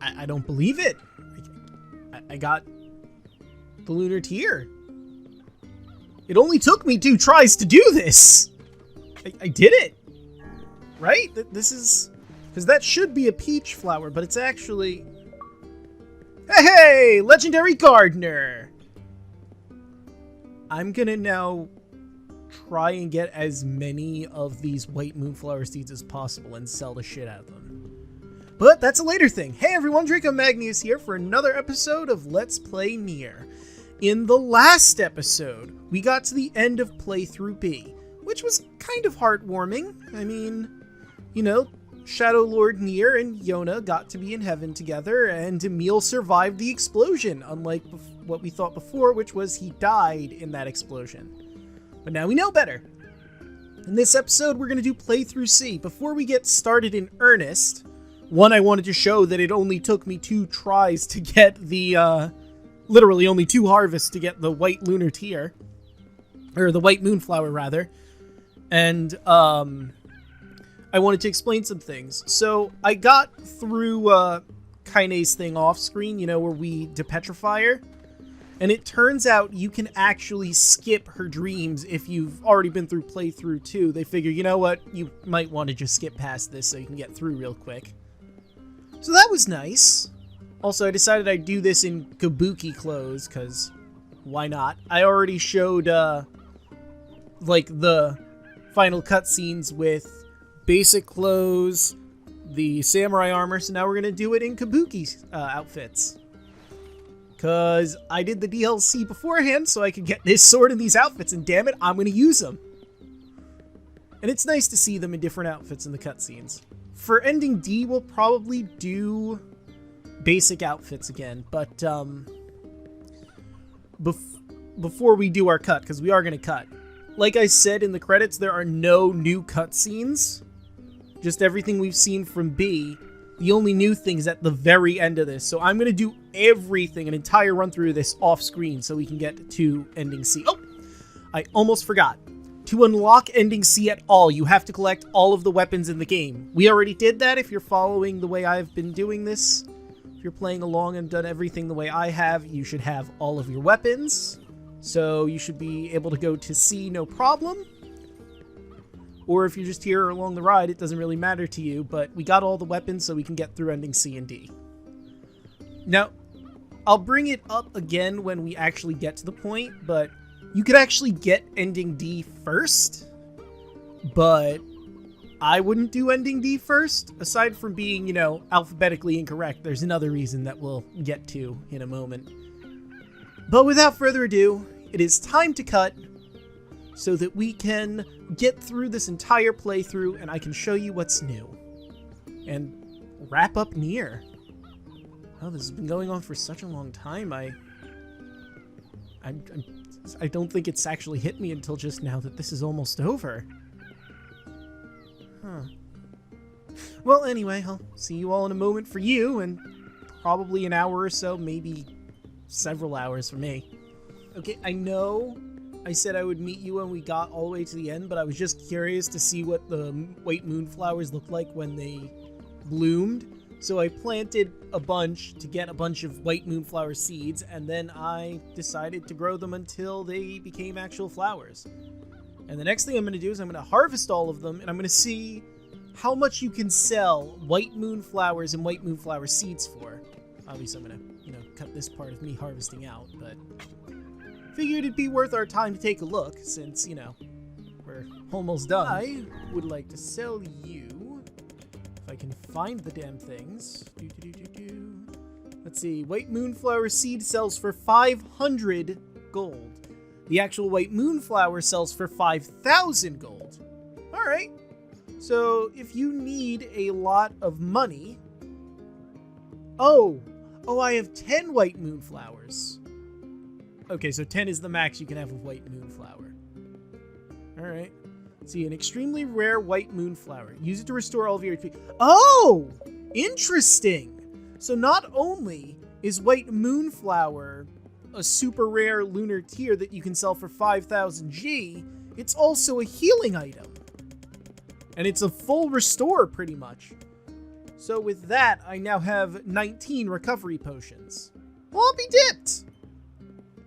I don't believe it. I got the Lunar Tear. It only took me 2 tries to do this. I did it. Right? This is... Because that should be a peach flower, but it's actually... Hey! Legendary Gardener! I'm gonna now try and get as many of these white moonflower seeds as possible and sell the shit out of them. But that's a later thing. Hey everyone, Draco Magnius here for another episode of Let's Play Nier. In the last episode, we got to the end of Playthrough B, which was kind of heartwarming. I mean, you know, Shadow Lord Nier and Yona got to be in heaven together, and Emil survived the explosion, unlike what we thought before, which was he died in that explosion. But now we know better. In this episode, we're going to do Playthrough C. Before we get started in earnest, one, I wanted to show that it only took me 2 tries to get the, literally only 2 harvests to get the white Lunar Tear. Or the white moonflower, rather. And, I wanted to explain some things. So, I got through, Kinase thing off screen, you know, where we depetrify her. And it turns out you can actually skip her dreams if you've already been through Playthrough 2. They figure, you know what, you might want to just skip past this so you can get through real quick. So that was nice. Also, I decided I'd do this in kabuki clothes, because why not? I already showed, like, the final cutscenes with basic clothes, the samurai armor, so now we're going to do it in kabuki outfits. Because I did the DLC beforehand so I could get this sword and these outfits, and damn it, I'm going to use them. And it's nice to see them in different outfits in the cutscenes. For ending D, we'll probably do basic outfits again, but before we do our cut, because we are going to cut. Like I said in the credits, there are no new cutscenes. Just everything we've seen from B. The only new thing is at the very end of this. So I'm going to do everything, an entire run through this off screen so we can get to ending C. Oh, I almost forgot. To unlock ending C at all, you have to collect all of the weapons in the game. We already did that if you're following the way I've been doing this. If you're playing along and done everything the way I have, you should have all of your weapons. So you should be able to go to C no problem. Or if you're just here along the ride, it doesn't really matter to you, but we got all the weapons so we can get through ending C and D. Now, I'll bring it up again when we actually get to the point, but you could actually get ending D first, but I wouldn't do ending D first. Aside from being, you know, alphabetically incorrect, there's another reason that we'll get to in a moment. But without further ado, it is time to cut so that we can get through this entire playthrough and I can show you what's new. And wrap up Nier. Oh, this has been going on for such a long time. I don't think it's actually hit me until just now that this is almost over. Huh. Well, anyway, I'll see you all in a moment for you, and probably an hour or so, maybe several hours for me. Okay, I know I said I would meet you when we got all the way to the end, but I was just curious to see what the white moonflowers looked like when they bloomed. So I planted a bunch to get a bunch of white moonflower seeds, and then I decided to grow them until they became actual flowers. And the next thing I'm going to do is I'm going to harvest all of them, and I'm going to see how much you can sell white moonflowers and white moonflower seeds for. Obviously, I'm going to, you know, cut this part of me harvesting out, but figured it'd be worth our time to take a look since, you know, we're almost done. I would like to sell you, if I can find the damn things. Let's see, white moonflower seed sells for 500 gold. The actual white moonflower sells for 5,000 gold. All right. So if you need a lot of money, oh, I have 10 white moonflowers. Okay, so 10 is the max you can have of white moonflower. Alright. See, an extremely rare white moonflower. Use it to restore all of your HP. Oh! Interesting! So not only is white moonflower a super rare Lunar Tear that you can sell for 5,000 G, it's also a healing item. And it's a full restore, pretty much. So with that, I now have 19 recovery potions. I'll be dipped!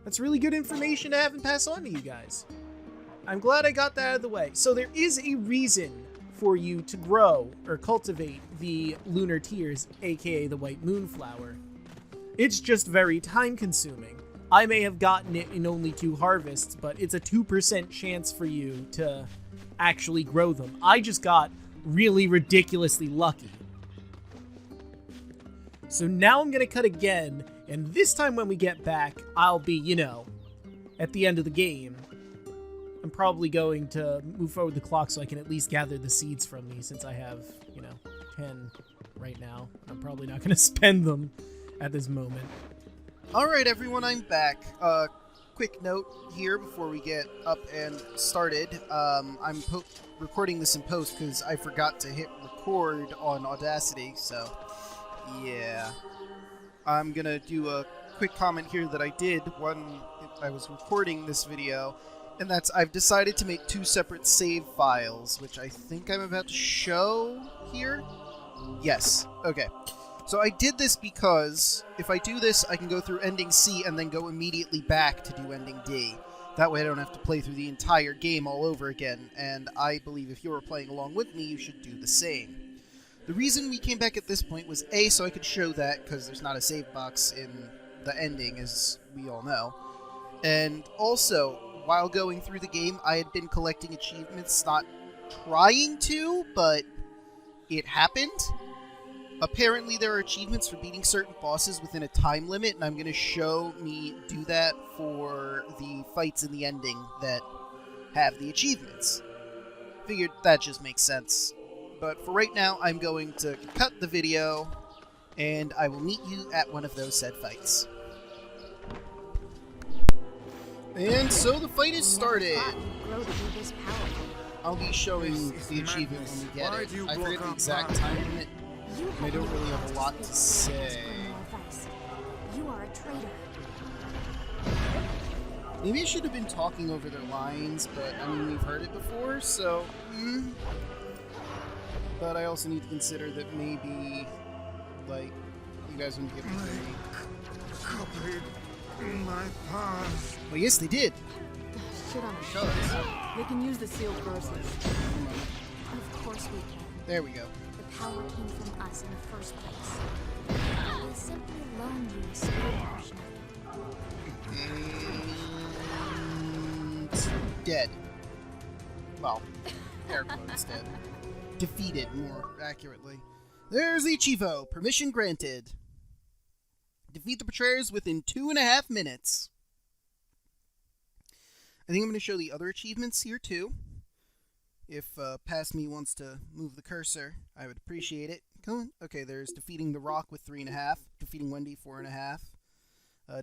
That's really good information to have and pass on to you guys. I'm glad I got that out of the way. So there is a reason for you to grow or cultivate the Lunar Tears, aka the White Moonflower. It's just very time consuming. I may have gotten it in only 2 harvests, but it's a 2% chance for you to actually grow them. I just got really ridiculously lucky. So now I'm gonna cut again, and this time when we get back, I'll be, you know, at the end of the game. I'm probably going to move forward the clock so I can at least gather the seeds from these, since I have, you know, 10 right now. I'm probably not gonna spend them at this moment. Alright everyone, I'm back. Quick note here before we get up and started. I'm recording this in post because I forgot to hit record on Audacity, so yeah. I'm gonna do a quick comment here that I did when I was recording this video, and that's I've decided to make 2 separate save files, which I think I'm about to show here. Yes, okay. So I did this because if I do this, I can go through ending C and then go immediately back to do ending D. That way I don't have to play through the entire game all over again, and I believe if you're playing along with me, you should do the same. The reason we came back at this point was A, so I could show that, because there's not a save box in the ending, as we all know. And also, while going through the game, I had been collecting achievements, not trying to, but it happened. Apparently there are achievements for beating certain bosses within a time limit, and I'm going to show me do that for the fights in the ending that have the achievements. Figured that just makes sense. But for right now, I'm going to cut the video, and I will meet you at one of those said fights. And so the fight is started. I'll be showing the achievement when we get it. I forget the exact time limit. I don't really have a lot to say. You are a traitor. Maybe I should have been talking over their lines, but I mean, we've heard it before, so... But I also need to consider that maybe, like, you guys wouldn't get me Copied my path. Well, yes, they did. Shit on Show us. us. They can use the sealed verses. Of course we can. There we go. The power came from us in the first place. We simply loaned you a spirit version of it. And... dead. Well, air quotes dead. Defeated, more accurately. There's the Achievo. Permission granted. Defeat the betrayers within 2.5 minutes. I think I'm going to show the other achievements here, too. If past me wants to move the cursor, I would appreciate it. Come on. Okay, there's defeating the Rock with 3.5. Defeating Wendy, 4.5.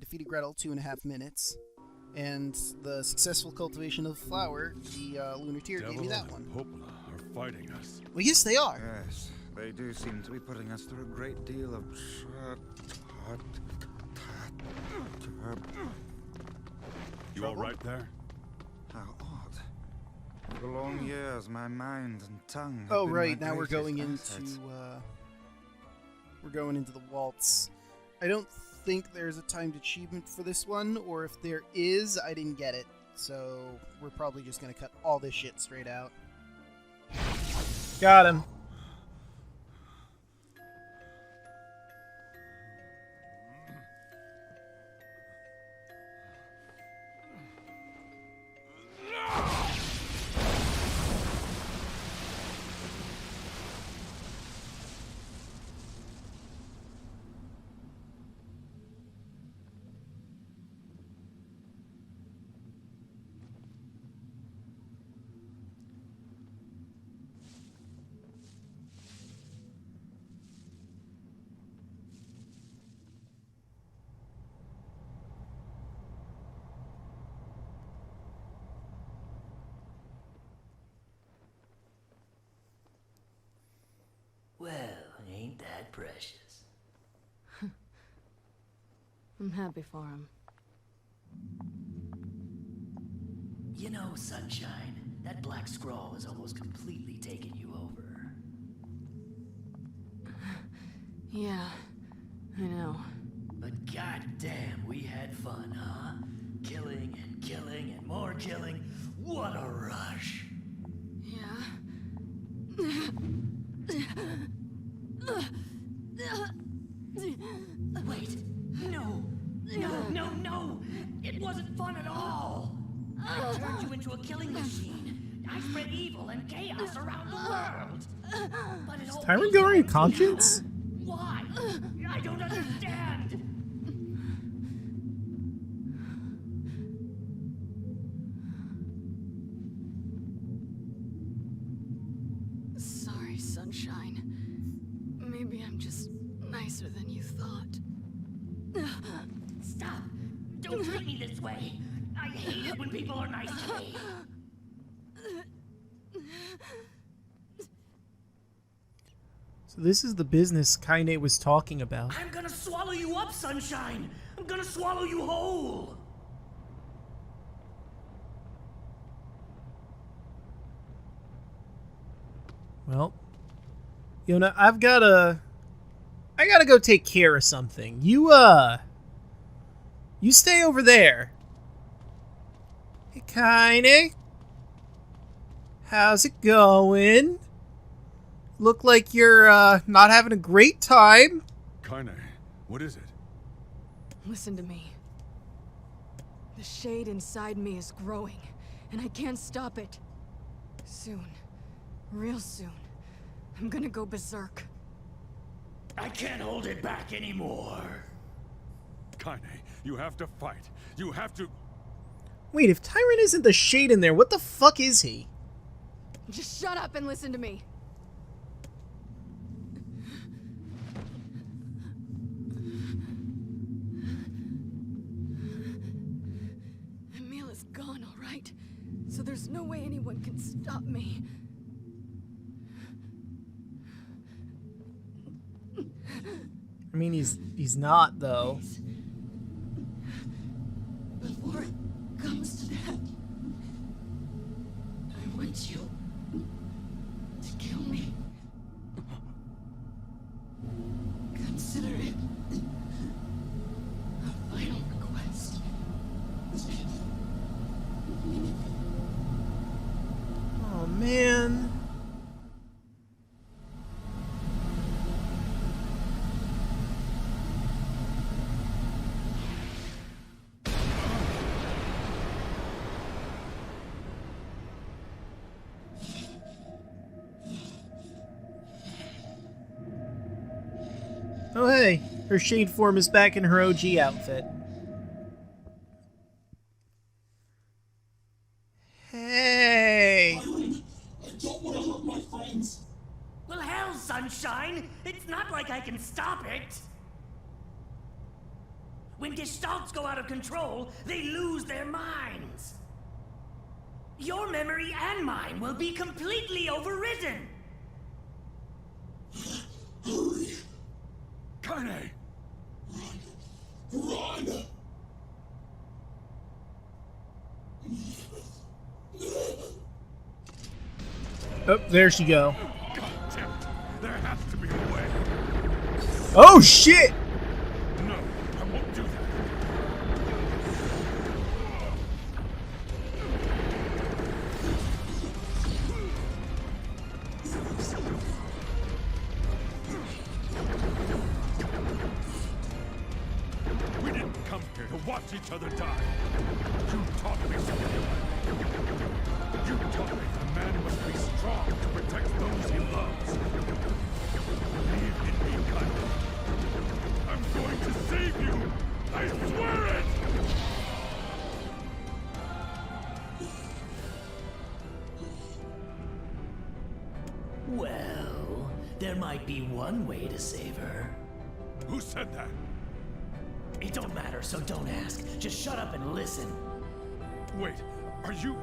Defeated Gretel, 2.5 minutes. And the successful cultivation of flower, the Lunar Tear, gave me that one. Hopla are fighting us. Well, yes, they are. Yes, they do seem to be putting us through a great deal of... You all right there? How odd. For long years, my mind and tongue have Oh, been right, my now we're greatest going assets. into the waltz. I don't think there's a timed achievement for this one, or if there is, I didn't get it. So we're probably just gonna cut all this shit straight out. Got him. Well, ain't that precious? I'm happy for him. You know, Sunshine, that black scrawl has almost completely taken you over. Yeah, I know. But goddamn, we had fun, huh? Killing and killing and more killing. What a rush. Yeah. Wait, no, no! It wasn't fun at all. I turned you into a killing machine. I spread evil and chaos around the world. But it all Tyrant feels going in empty. conscience? Why? I don't understand. Sorry, Sunshine. Maybe I'm just nicer than you thought. Stop! Don't treat me this way. I hate it when people are nice to me. So this is the business Kaine was talking about. I'm gonna swallow you up, Sunshine. I'm gonna swallow you whole. Well, Yona, I gotta go take care of something. You stay over there. Hey, Kaine. How's it going? Look like you're, not having a great time. Kaine, what is it? Listen to me. The shade inside me is growing, and I can't stop it. Soon, real soon, I'm gonna go berserk. I can't hold it back anymore. Kaine, you have to fight. You have to... Wait, if Tyrant isn't the shade in there, what the fuck is he? Just shut up and listen to me. Emil is gone, all right? So there's no way anyone can stop me. I mean, he's not, though. Before it comes to that, I want you to kill me. Consider it a final request. Oh, man. Oh, hey. Her shade form is back in her OG outfit. Hey. Well, hell, Sunshine! It's not like I can stop it! When Gestalts go out of control, they lose their minds. Your memory and mine will be completely overridden. Kaine! Run! Oh, there she go. God damn it! There has to be a way! Oh, shit! No, I won't do that! We didn't come here to watch each other die! You taught me something! You taught me a man must be strong to protect those he loves! Believe in me, Kaine! I'm going to save you! I swear it! Well, there might be one way to save her. Who said that? It don't matter, so don't ask. Just shut up and listen. Wait, are you...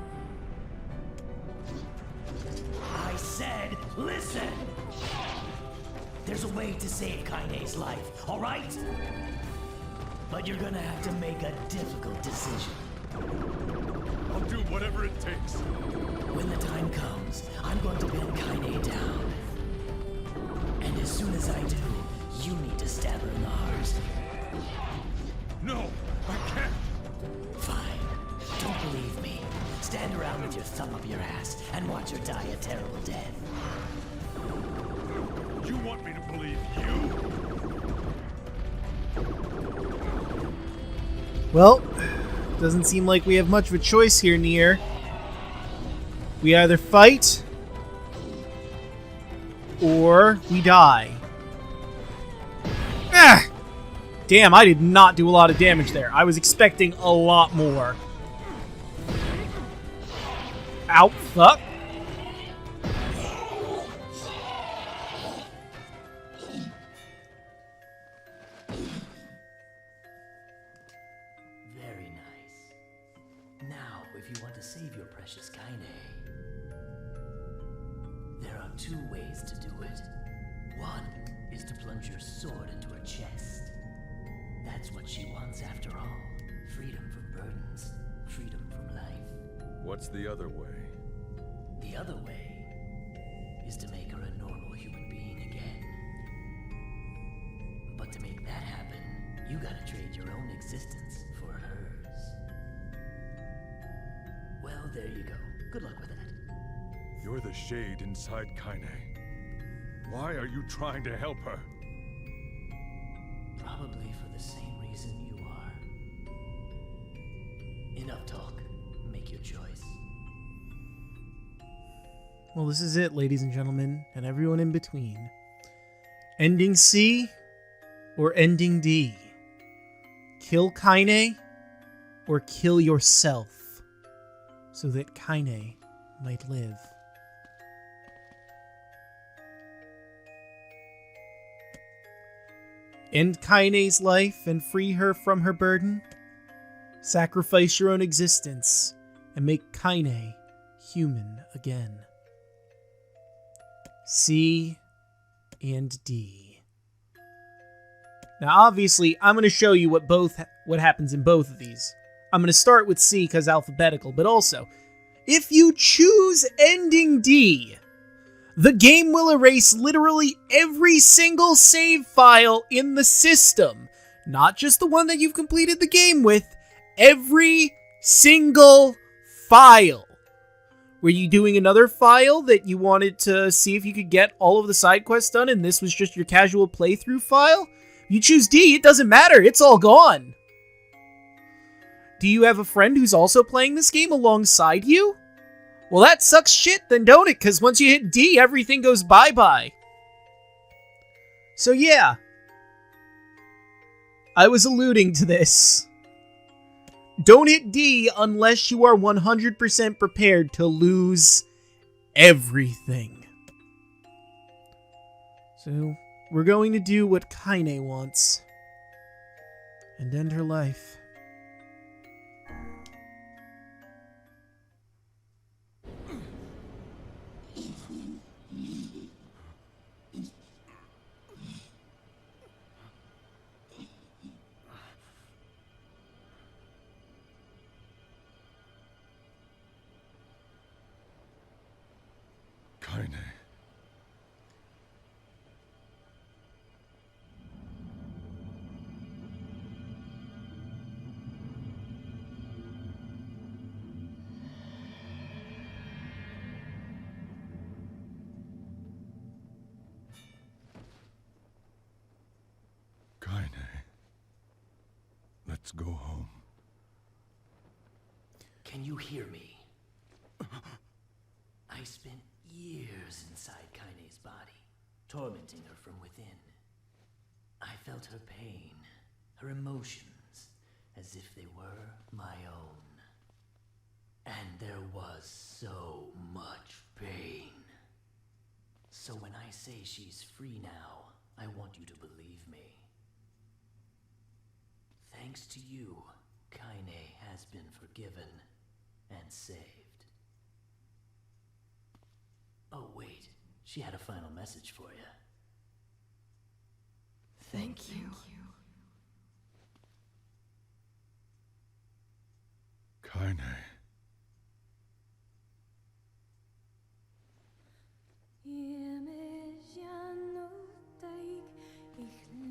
I said, listen! There's a way to save Kaine's life, all right? But you're gonna have to make a difficult decision. I'll do whatever it takes. When the time comes, I'm going to pin Kaine down. And as soon as I do, You need to stab her in the heart. No, I can't. Fine. Don't believe me. Stand around with your thumb up your ass and watch her die a terrible death. You want me to believe you? Well, doesn't seem like we have much of a choice here, Nier. We either fight or we die. Ah! Damn, I did not do a lot of damage there. I was expecting a lot more. Ow, fuck. Very nice. Now, if you want to save your precious Kaine, there are two ways to do it. One is to plunge your sword into her chest. That's what she wants after all. Freedom from burdens. Freedom from life. What's the other way? The other way is to make her a normal human being again. But to make that happen, you gotta trade your own existence for hers. Well, there you go. Good luck with that. You're the shade inside Kaine. Why are you trying to help her? Probably for the same reason you are. Enough talk. Make your choice. Well, this is it, ladies and gentlemen, and everyone in between. Ending C or ending D? Kill Kaine or kill yourself so that Kaine might live? End Kaine's life and free her from her burden? Sacrifice your own existence and make Kaine human again. C and D. Now, obviously, I'm going to show you what happens in both of these. I'm going to start with C because alphabetical, but also, if you choose ending D, the game will erase literally every single save file in the system. Not just the one that you've completed the game with, every single file. Were you doing another file that you wanted to see if you could get all of the side quests done and this was just your casual playthrough file? You choose D, it doesn't matter, it's all gone. Do you have a friend who's also playing this game alongside you? Well, that sucks shit, then don't it? Because once you hit D, everything goes bye-bye. So yeah. I was alluding to this. Don't hit D unless you are 100% prepared to lose everything. So, we're going to do what Kaine wants. And end her life. Kaine. Kaine. Let's go home. Can you hear me? I spent years inside Kaine's body, tormenting her from within. I felt her pain, her emotions, as if they were my own. And there was so much pain. So when I say she's free now, I want you to believe me. Thanks to you, Kaine has been forgiven and saved. Oh, wait. She had a final message for you. Thank you. Kaine. Hier is Jan of Dijk, ik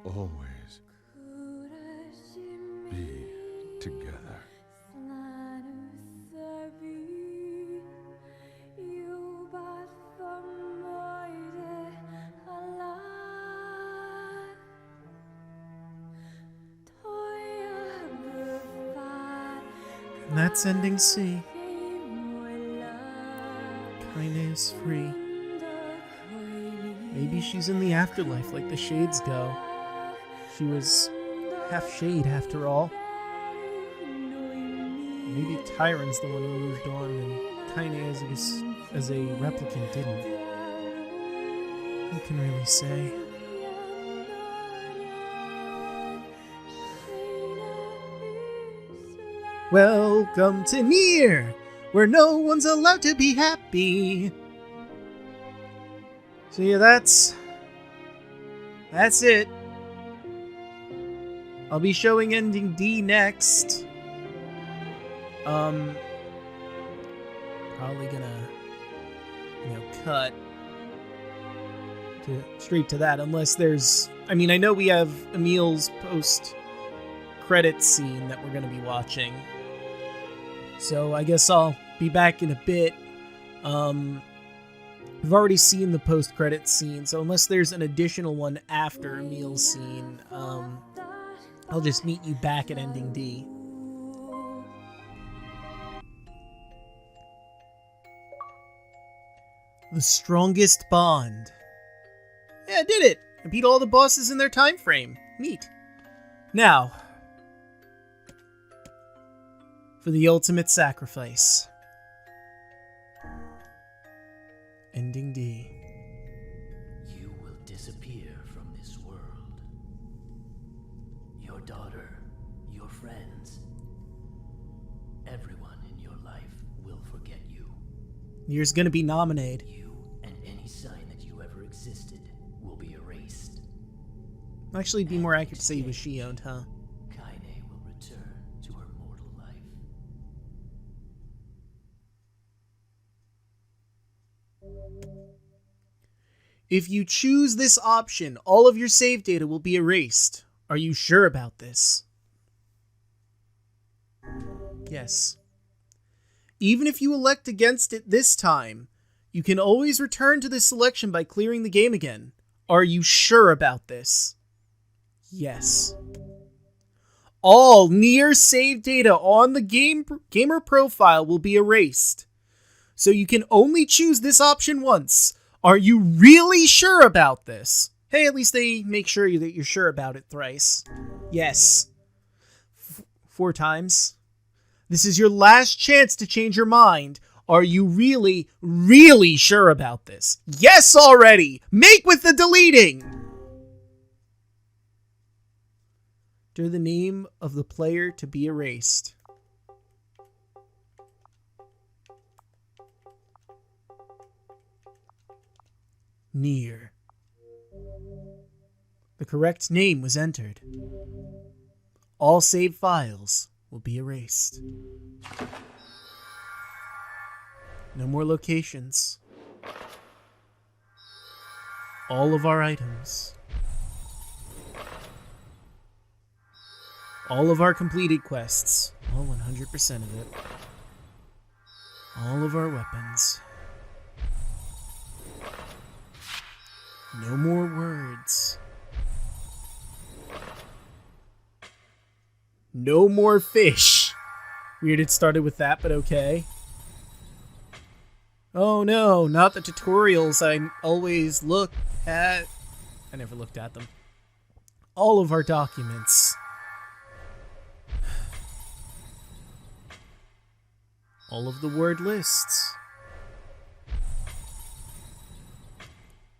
always be together. And that's ending C. Kaine is free. Maybe she's in the afterlife like the shades go. She was half shade after all. Maybe Tyron's the one who moved on and Kaine as a replicant didn't. Who can really say? Welcome to Nier, where no one's allowed to be happy. So yeah, that's it. I'll be showing ending D next. Probably gonna, cut straight to that, unless there's. I mean, I know we have Emil's post-credits scene that we're gonna be watching. So I guess I'll be back in a bit. We've already seen the post-credits scene, so unless there's an additional one after Emil's scene, I'll just meet you back at ending D. The strongest bond. Yeah, I did it! I beat all the bosses in their time frame. Neat. Now, for the ultimate sacrifice. Ending D. You will disappear from this world. Your daughter, your friends, everyone in your life will forget you. Nier's gonna be nominated. You and any sign that you ever existed will be erased. Actually, it'd be more accurate to say he was she-owned, huh? Kaine will return to her mortal life. If you choose this option, all of your save data will be erased. Are you sure about this? Yes. Even if you elect against it this time, you can always return to this selection by clearing the game again. Are you sure about this? Yes. All Nier save data on the gamer profile will be erased. So you can only choose this option once. Are you really sure about this? Hey, at least they make sure that you're sure about it thrice. Yes. 4 times. This is your last chance to change your mind. Are you really, really sure about this? Yes already! Make with the deleting! Enter the name of the player to be erased. Nier. The correct name was entered. All save files will be erased. No more locations. All of our items. All of our completed quests. All 100% of it. All of our weapons. No more words. No more fish. Weird it started with that, but okay. Oh no, not the tutorials I always look at. I never looked at them. All of our documents. All of the word lists.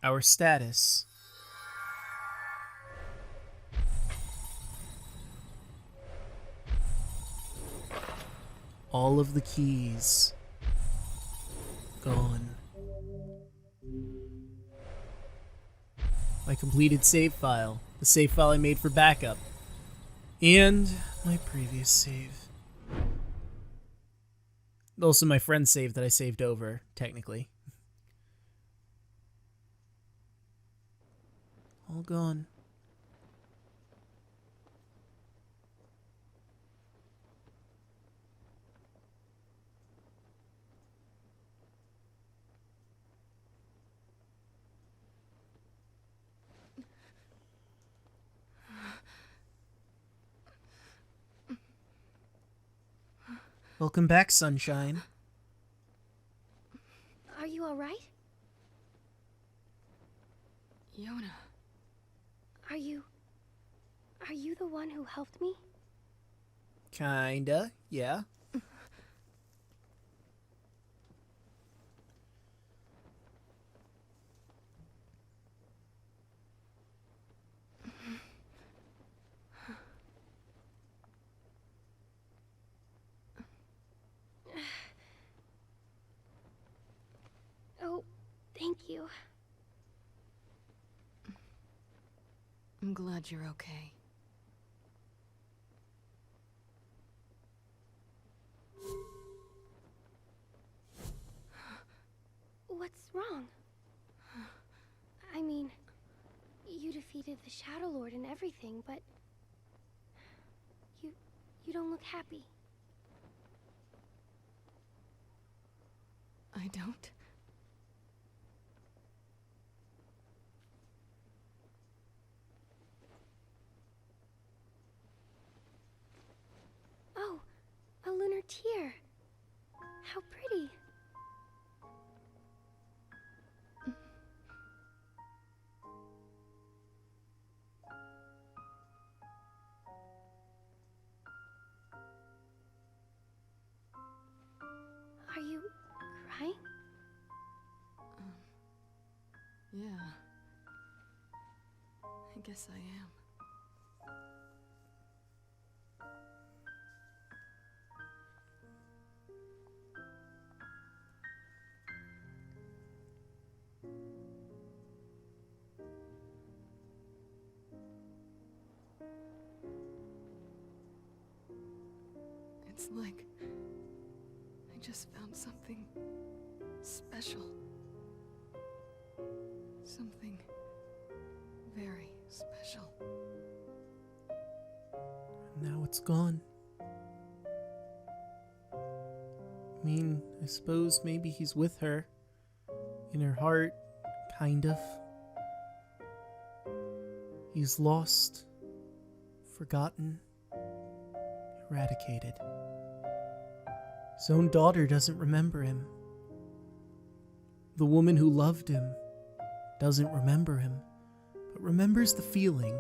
Our status. All of the keys. Gone. My completed save file. The save file I made for backup. And my previous save. Also my friend's save that I saved over, technically. All gone. Welcome back, sunshine. Are you alright? Yona. Are you the one who helped me? Kinda, yeah. Oh, thank you. I'm glad you're okay. What's wrong? I mean, you defeated the Shadow Lord and everything, but you don't look happy. I don't? Oh, a Lunar Tear. How pretty. Are you crying? Yeah. I guess I am. It's like I just found something special. Something very special. Now it's gone. I mean, I suppose maybe he's with her. In her heart, kind of. He's lost, forgotten, eradicated. His own daughter doesn't remember him. The woman who loved him doesn't remember him, but remembers the feeling.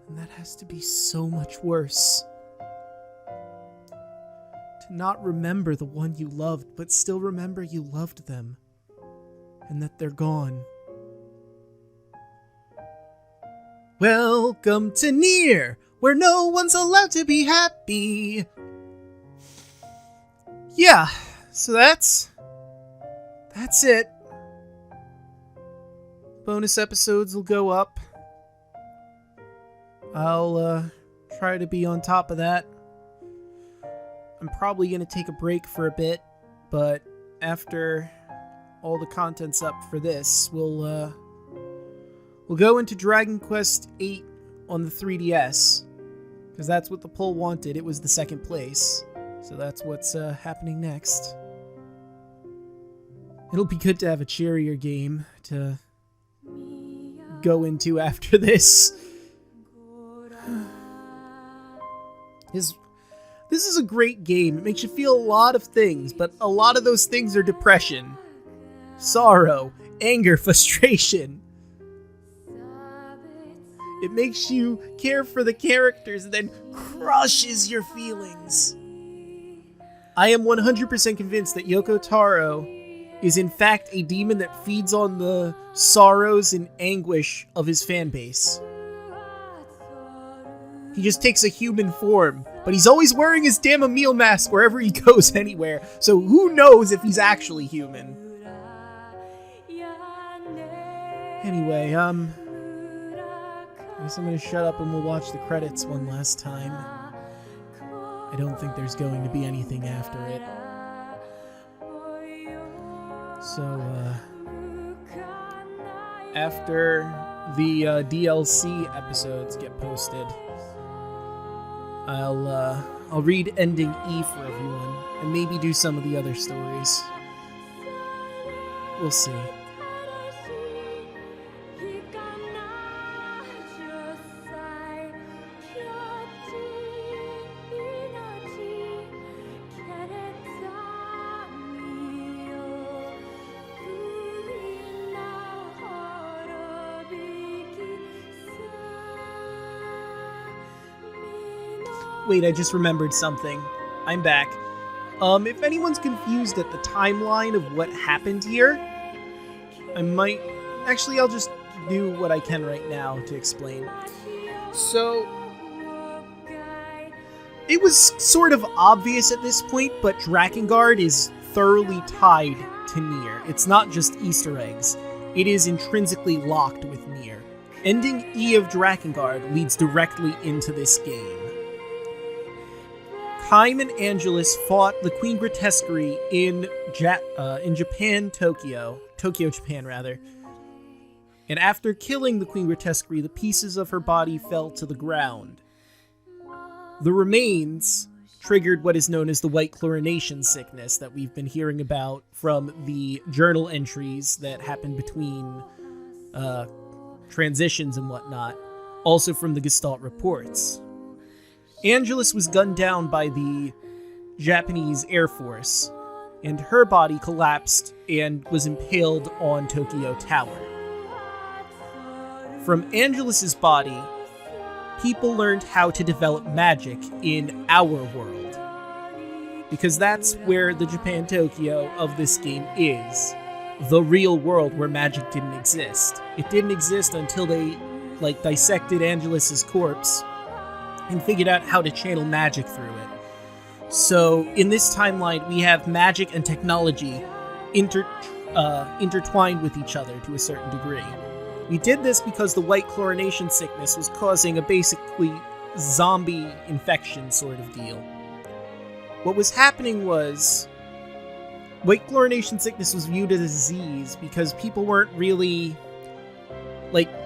And that has to be so much worse. To not remember the one you loved, but still remember you loved them, and that they're gone. Welcome to Nier, where no one's allowed to be happy. Yeah, so that's it. Bonus episodes will go up. I'll try to be on top of that. I'm probably going to take a break for a bit, but after all the content's up for this, we'll go into Dragon Quest VIII on the 3DS, because that's what the poll wanted. It was the second place, so that's what's happening next. It'll be good to have a cheerier game to go into after this. This is a great game. It makes you feel a lot of things, but a lot of those things are depression, sorrow, anger, frustration. It makes you care for the characters and then crushes your feelings. I am 100% convinced that Yoko Taro is in fact a demon that feeds on the sorrows and anguish of his fan base. He just takes a human form, but he's always wearing his damn Emil mask wherever he goes anywhere, so who knows if he's actually human. Anyway, I guess I'm gonna shut up and we'll watch the credits one last time. I don't think there's going to be anything after it. So, after the DLC episodes get posted, I'll read Ending E for everyone, and maybe do some of the other stories. We'll see. wait, I just remembered something. I'm back. If anyone's confused at the timeline of what happened here, actually, I'll just do what I can right now to explain. So, it was sort of obvious at this point, but Drakengard is thoroughly tied to Nier. It's not just Easter eggs. It is intrinsically locked with Nier. Ending E of Drakengard leads directly into this game. Kaim and Angelus fought the Queen Grotesquerie in Japan, Tokyo, Japan rather. And after killing the Queen Grotesquerie, the pieces of her body fell to the ground. The remains triggered what is known as the White Chlorination Sickness that we've been hearing about from the journal entries that happened between transitions and whatnot, also from the Gestalt reports. Angelus was gunned down by the Japanese Air Force, and her body collapsed and was impaled on Tokyo Tower. From Angelus's body, people learned how to develop magic in our world, because that's where the Japan Tokyo of this game is. The real world where magic didn't exist. It didn't exist until they, dissected Angelus's corpse and figured out how to channel magic through it. So, in this timeline, we have magic and technology intertwined with each other to a certain degree. We did this because the White Chlorination Sickness was causing a basically zombie infection sort of deal. What was happening was, White Chlorination Sickness was viewed as a disease because people weren't really...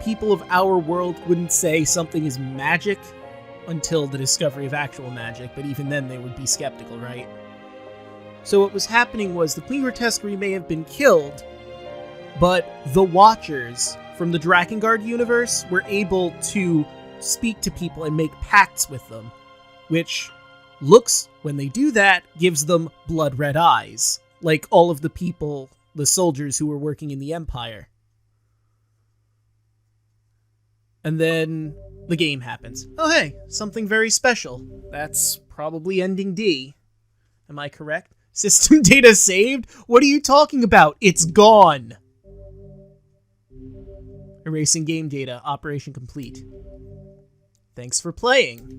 people of our world wouldn't say something is magic until the discovery of actual magic, but even then they would be skeptical, right? So what was happening was the Queen Grotesquerie may have been killed, but the Watchers from the Drakengard universe were able to speak to people and make pacts with them, which looks, when they do that, gives them blood red eyes, like all of the people, the soldiers who were working in the Empire. And then the game happens. Oh hey, something very special. That's probably ending D. Am I correct? System data saved? What are you talking about? It's gone! Erasing game data. Operation complete. Thanks for playing.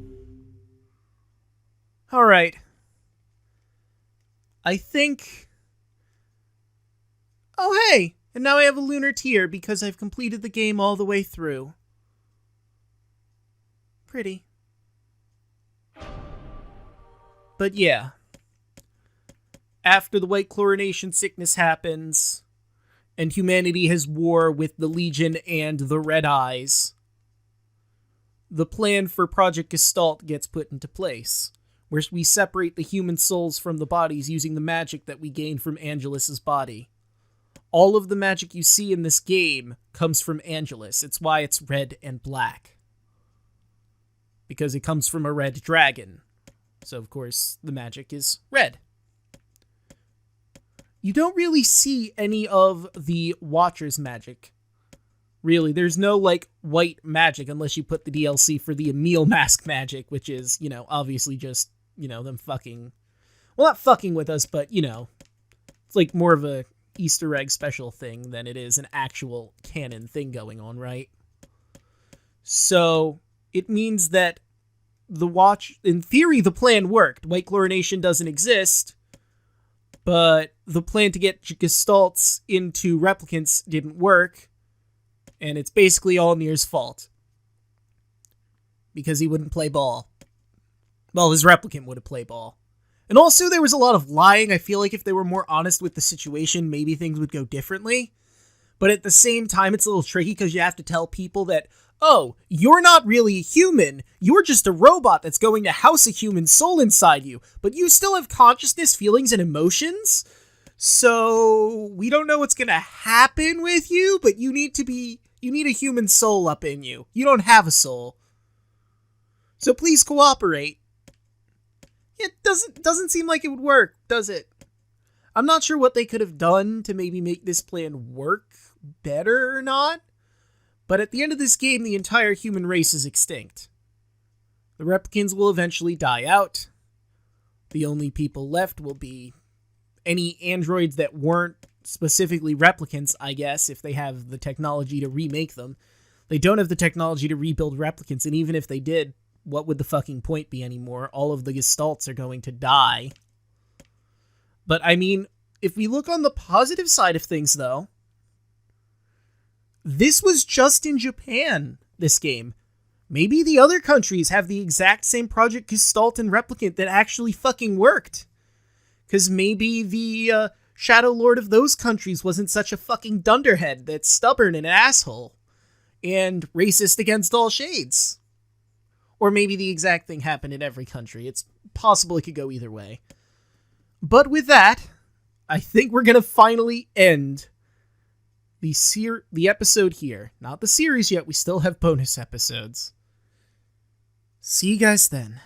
Alright. I think... Oh hey! And now I have a Lunar Tear because I've completed the game all the way through. Pretty. But yeah. After the White Chlorination Sickness happens, and humanity has war with the Legion and the Red Eyes, the plan for Project Gestalt gets put into place, where we separate the human souls from the bodies using the magic that we gain from Angelus's body. All of the magic you see in this game comes from Angelus. It's why it's red and black. Because it comes from a red dragon. So, of course, the magic is red. You don't really see any of the Watcher's magic. Really, there's no, white magic unless you put the DLC for the Emil Mask magic, which is, obviously just, them fucking... Well, not fucking with us, but, it's more of a Easter egg special thing than it is an actual canon thing going on, right? So... It means that in theory, the plan worked. White Chlorination doesn't exist, but the plan to get Gestalts into replicants didn't work, and it's basically all Nier's fault. Because he wouldn't play ball. Well, his replicant would have played ball. And also, there was a lot of lying. I feel like if they were more honest with the situation, maybe things would go differently. But at the same time, it's a little tricky because you have to tell people that, oh, you're not really a human. You're just a robot that's going to house a human soul inside you. But you still have consciousness, feelings, and emotions. So we don't know what's going to happen with you, but you need a human soul up in you. You don't have a soul. So please cooperate. It doesn't seem like it would work, does it? I'm not sure what they could have done to maybe make this plan work better or not. But at the end of this game, the entire human race is extinct. The replicants will eventually die out. The only people left will be any androids that weren't specifically replicants, I guess, if they have the technology to remake them. They don't have the technology to rebuild replicants, and even if they did, what would the fucking point be anymore? All of the Gestalts are going to die. But, I mean, if we look on the positive side of things, though, this was just in Japan, this game. Maybe the other countries have the exact same Project Gestalt and Replicant that actually fucking worked. Because maybe the Shadow Lord of those countries wasn't such a fucking dunderhead that's stubborn and an asshole. And racist against all shades. Or maybe the exact thing happened in every country. It's possible it could go either way. But with that, I think we're going to finally end the episode here. Not the series yet, we still have bonus episodes. See you guys then.